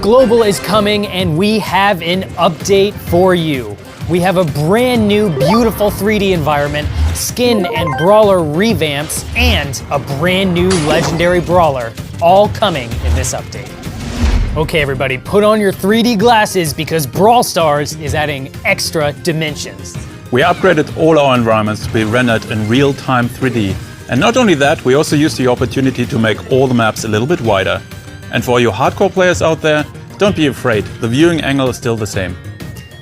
Global is coming and we have an update for you. We have a brand new beautiful 3D environment, skin and brawler revamps, and a brand new legendary brawler, all coming in this update. Okay everybody, put on your 3D glasses because Brawl Stars is adding extra dimensions. We upgraded all our environments to be rendered in real-time 3D. And not only that, we also used the opportunity to make all the maps a little bit wider. And for you hardcore players out there, don't be afraid, the viewing angle is still the same.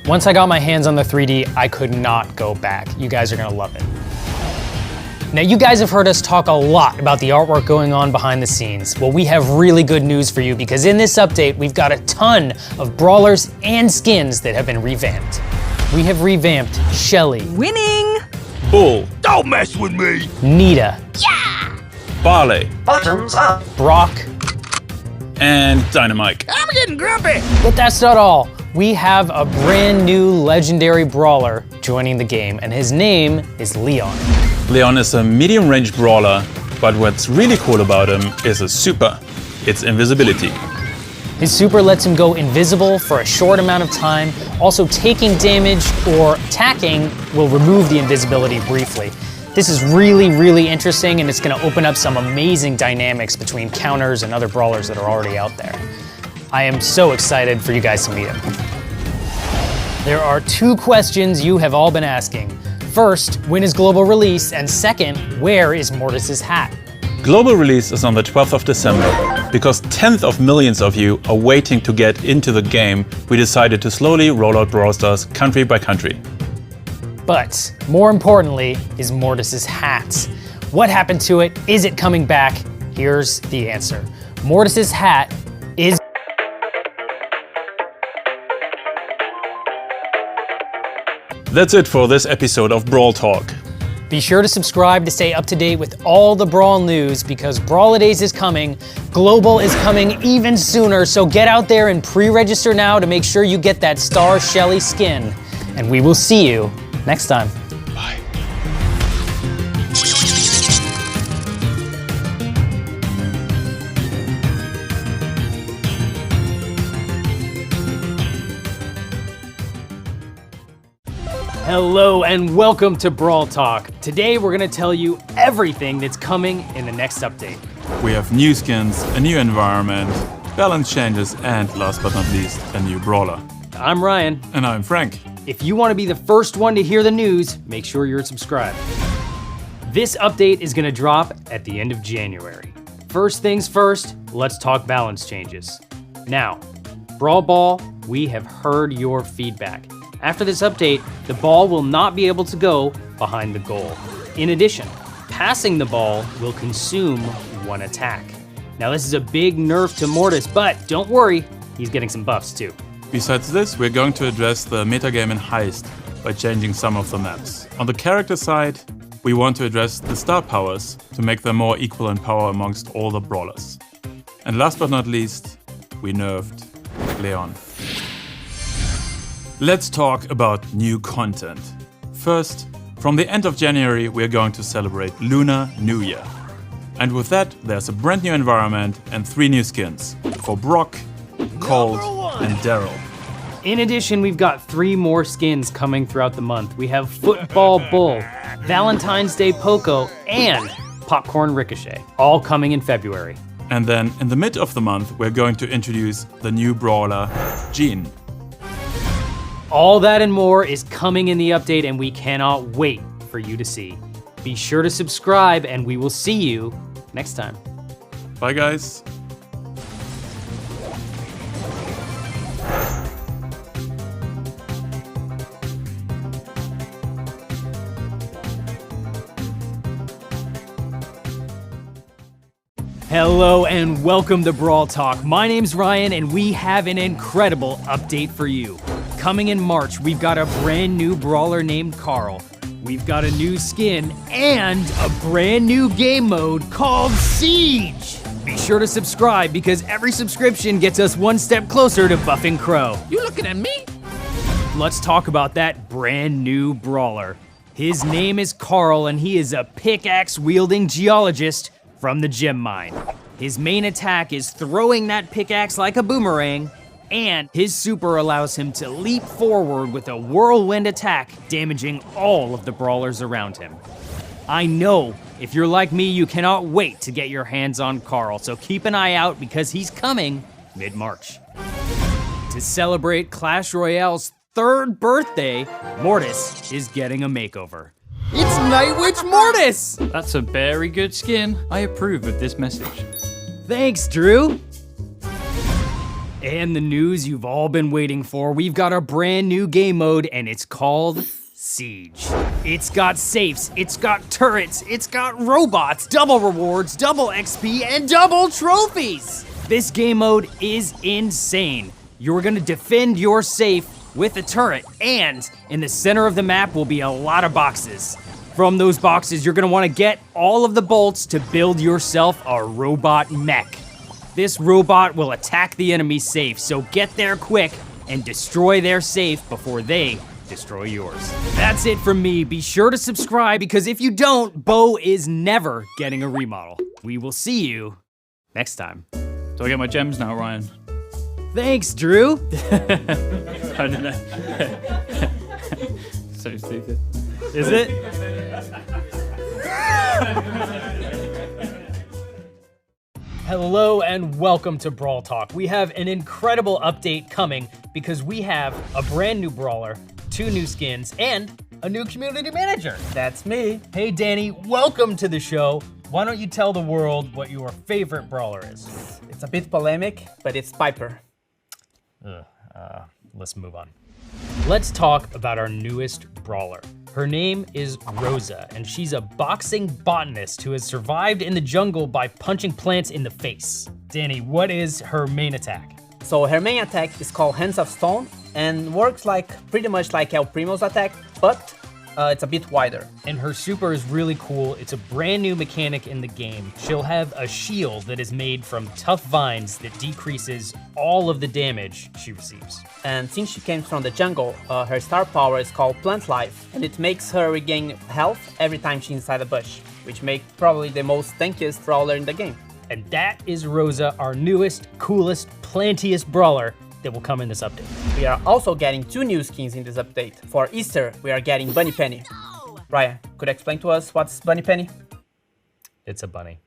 Once I got my hands on the 3D, I could not go back. You guys are gonna love it. Now you guys have heard us talk a lot about the artwork going on behind the scenes. Well, we have really good news for you because in this update, we've got a ton of brawlers and skins that have been revamped. We have revamped Shelly. Winning! Bull. Don't mess with me! Nita. Yeah! Barley. Bottoms up! Brock. And Dynamite. I'm getting grumpy! But that's not all. We have a brand new legendary brawler joining the game, and his name is Leon. Leon is a medium-range brawler, but what's really cool about him is a super. It's invisibility. His super lets him go invisible for a short amount of time. Also, taking damage or attacking will remove the invisibility briefly. This is really, really interesting, and it's gonna open up some amazing dynamics between counters and other brawlers that are already out there. I am so excited for you guys to meet him. There are two questions you have all been asking. First, when is global release? And second, where is Mortis's hat? Global release is on the 12th of December. Because tenth of millions of you are waiting to get into the game, we decided to slowly roll out Brawl Stars country by country. But more importantly is Mortis's hat. What happened to it? Is it coming back? Here's the answer. Mortis's hat is... That's it for this episode of Brawl Talk. Be sure to subscribe to stay up to date with all the Brawl news because Brawladays is coming, Global is coming even sooner, so get out there and pre-register now to make sure you get that Star Shelly skin. And we will see you next time. Bye. Hello and welcome to Brawl Talk. Today we're gonna tell you everything that's coming in the next update. We have new skins, a new environment, balance changes, and last but not least, a new brawler. I'm Ryan. And I'm Frank. If you want to be the first one to hear the news, make sure you're subscribed. This update is gonna drop at the end of January. First things first, let's talk balance changes. Now, Brawl Ball, we have heard your feedback. After this update, the ball will not be able to go behind the goal. In addition, passing the ball will consume one attack. Now this is a big nerf to Mortis, but don't worry, he's getting some buffs too. Besides this, we're going to address the metagame in Heist by changing some of the maps. On the character side, we want to address the star powers to make them more equal in power amongst all the brawlers. And last but not least, we nerfed Leon. Let's talk about new content. First, from the end of January, we're going to celebrate Lunar New Year. And with that, there's a brand new environment and 3 new skins for Brock, Colt, and Daryl. In addition, we've got 3 more skins coming throughout the month. We have Football Bull, Valentine's Day Poco, and Popcorn Ricochet, all coming in February. And then in the mid of the month, we're going to introduce the new brawler, Jean. All that and more is coming in the update and we cannot wait for you to see. Be sure to subscribe and we will see you next time. Bye guys. Hello and welcome to Brawl Talk. My name's Ryan and we have an incredible update for you. Coming in March, we've got a brand new brawler named Carl. We've got a new skin and a brand new game mode called Siege. Be sure to subscribe because every subscription gets us one step closer to buffing Crow. You looking at me? Let's talk about that brand new brawler. His name is Carl and he is a pickaxe-wielding geologist from the gem mine. His main attack is throwing that pickaxe like a boomerang, and his super allows him to leap forward with a whirlwind attack, damaging all of the brawlers around him. I know, if you're like me, you cannot wait to get your hands on Carl, so keep an eye out because he's coming mid-March. To celebrate Clash Royale's 3rd birthday, Mortis is getting a makeover. It's Night Witch Mortis! That's a very good skin. I approve of this message. Thanks, Drew. And the news you've all been waiting for, we've got a brand new game mode and it's called Siege. It's got safes, it's got turrets, it's got robots, double rewards, double XP, and double trophies. This game mode is insane. You're gonna defend your safe with a turret, and in the center of the map will be a lot of boxes. From those boxes, you're gonna wanna get all of the bolts to build yourself a robot mech. This robot will attack the enemy safe, so get there quick and destroy their safe before they destroy yours. That's it from me. Be sure to subscribe because if you don't, Bo is never getting a remodel. We will see you next time. Do I get my gems now, Ryan? Thanks, Drew. I don't know. So stupid. Is it? Hello and welcome to Brawl Talk. We have an incredible update coming because we have a brand new brawler, 2 new skins, and a new community manager. That's me. Hey Danny, welcome to the show. Why don't you tell the world what your favorite brawler is? It's a bit polemic, but it's Piper. Let's move on. Let's talk about our newest brawler. Her name is Rosa, and she's a boxing botanist who has survived in the jungle by punching plants in the face. Danny, what is her main attack? So her main attack is called Hands of Stone and works pretty much like El Primo's attack, but it's a bit wider. And her super is really cool. It's a brand new mechanic in the game. She'll have a shield that is made from tough vines that decreases all of the damage she receives. And since she came from the jungle, her star power is called Plant Life, and it makes her regain health every time she's inside a bush, which makes probably the most tankiest brawler in the game. And that is Rosa, our newest, coolest, plantiest brawler that will come in this update. We are also getting 2 new skins in this update. For Easter, we are getting Bunny Penny. Ryan, could you explain to us what's Bunny Penny? It's a bunny.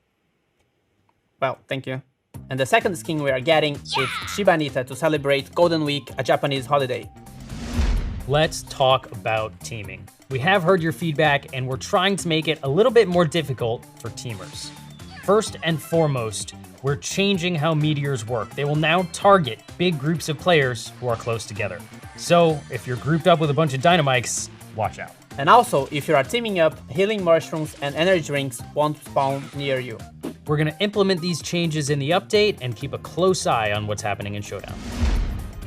Well, thank you. And the second skin we are getting is Shiba Inita to celebrate Golden Week, a Japanese holiday. Let's talk about teaming. We have heard your feedback and we're trying to make it a little bit more difficult for teamers. First and foremost, we're changing how meteors work. They will now target big groups of players who are close together. So if you're grouped up with a bunch of dynamites, watch out. And also, if you are teaming up, healing mushrooms and energy drinks won't spawn near you. We're gonna implement these changes in the update and keep a close eye on what's happening in Showdown.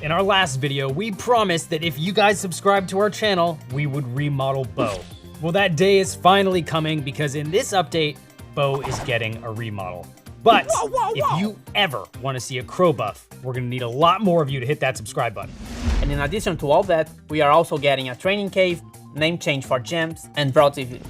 In our last video, we promised that if you guys subscribe to our channel, we would remodel Bo. Well, that day is finally coming because in this update, Bo is getting a remodel. But if you ever want to see a crow buff, we're gonna need a lot more of you to hit that subscribe button. And in addition to all that, we are also getting a training cave, name change for gems, and Brawl TV.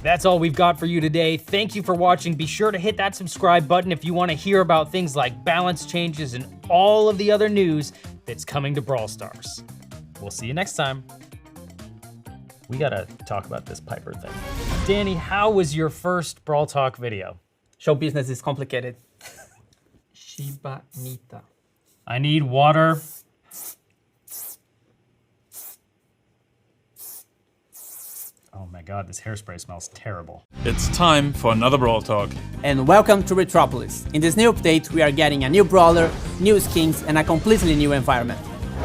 That's all we've got for you today. Thank you for watching. Be sure to hit that subscribe button if you want to hear about things like balance changes and all of the other news that's coming to Brawl Stars. We'll see you next time. We gotta talk about this Piper thing. Danny, how was your first Brawl Talk video? Show business is complicated. Shiba Inita. I need water. Oh my god, this hairspray smells terrible. It's time for another Brawl Talk. And welcome to Retropolis. In this new update, we are getting a new brawler, new skins, and a completely new environment.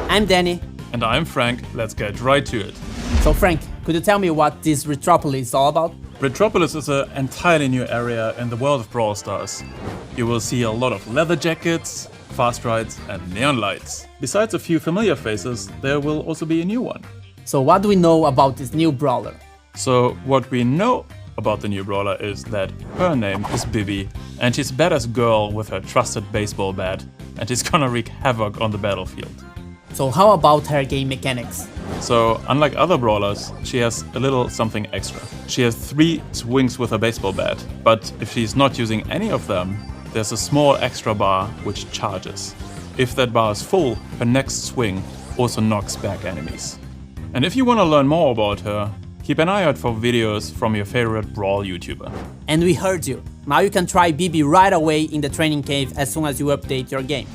I'm Danny. And I'm Frank. Let's get right to it. So Frank, could you tell me what this Retropolis is all about? Retropolis is an entirely new area in the world of Brawl Stars. You will see a lot of leather jackets, fast rides, and neon lights. Besides a few familiar faces, there will also be a new one. So what do we know about this new brawler? So what we know about the new brawler is that her name is Bibi, and she's a badass girl with her trusted baseball bat, and she's gonna wreak havoc on the battlefield. So how about her game mechanics? So, unlike other brawlers, she has a little something extra. She has 3 swings with her baseball bat, but if she's not using any of them, there's a small extra bar which charges. If that bar is full, her next swing also knocks back enemies. And if you want to learn more about her, keep an eye out for videos from your favorite Brawl YouTuber. And we heard you. Now you can try BB right away in the training cave as soon as you update your game.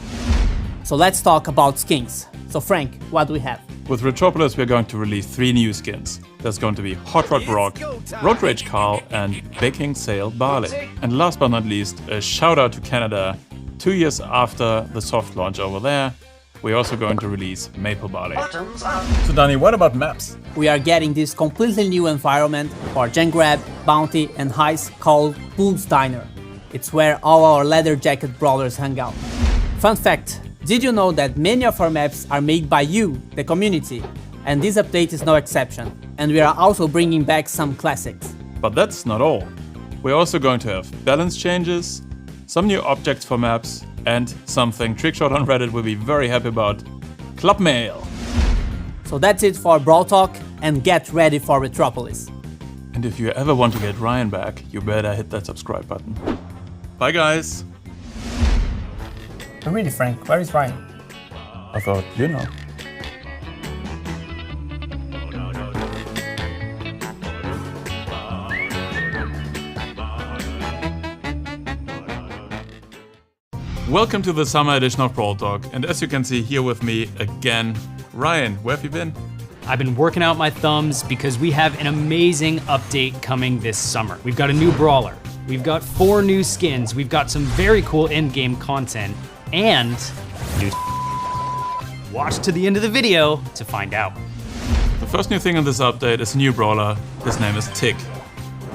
So let's talk about skins. So Frank, what do we have? With Retropolis, we're going to release 3 new skins. There's going to be Hot Rod Brock, Road Rage Carl, and Baking Sale Barley. And last but not least, a shout out to Canada. 2 years after the soft launch over there, we're also going to release Maple Barley. So Danny, what about maps? We are getting this completely new environment for Gen Grab, Bounty, and Heist called Bull's Diner. It's where all our leather jacket brawlers hang out. Fun fact, did you know that many of our maps are made by you, the community? And this update is no exception. And we are also bringing back some classics. But that's not all. We're also going to have balance changes, some new objects for maps, and something Trickshot on Reddit will be very happy about, Club Mail. So that's it for Brawl Talk, and get ready for Retropolis. And if you ever want to get Ryan back, you better hit that subscribe button. Bye guys! Really, Frank, where is Ryan? I thought, you know. Welcome to the summer edition of Brawl Talk, and as you can see here with me again, Ryan, where have you been? I've been working out my thumbs because we have an amazing update coming this summer. We've got a new brawler, we've got 4 new skins, we've got some very cool in-game content, and new. Watch to the end of the video to find out. The first new thing in this update is a new brawler. His name is Tick.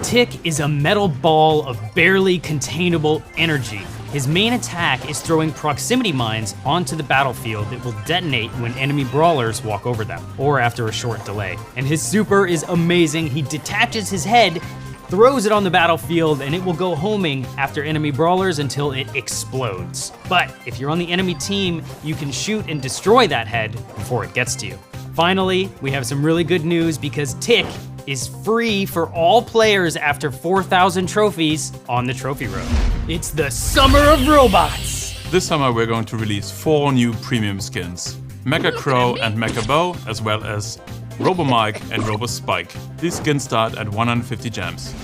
Tick is a metal ball of barely containable energy. His main attack is throwing proximity mines onto the battlefield that will detonate when enemy brawlers walk over them, or after a short delay. And his super is amazing. He detaches his head, throws it on the battlefield, and it will go homing after enemy brawlers until it explodes. But if you're on the enemy team, you can shoot and destroy that head before it gets to you. Finally, we have some really good news because Tick is free for all players after 4,000 trophies on the trophy road. It's the summer of robots! This summer we're going to release 4 new premium skins. Mecha Crow and Mecha Bow, as well as Robo Mike and Robo Spike. These skins start at 150 gems.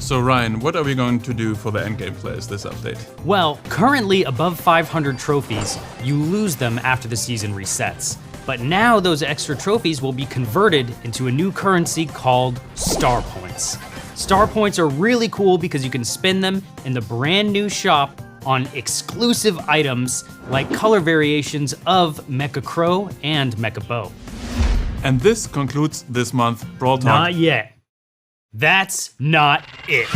So Ryan, what are we going to do for the endgame players this update? Well, currently above 500 trophies, you lose them after the season resets. But now those extra trophies will be converted into a new currency called Star Points. Star Points are really cool because you can spend them in the brand new shop on exclusive items like color variations of Mecha Crow and Mecha Bow. And this concludes this month Brawl Talk. Not yet. That's not it.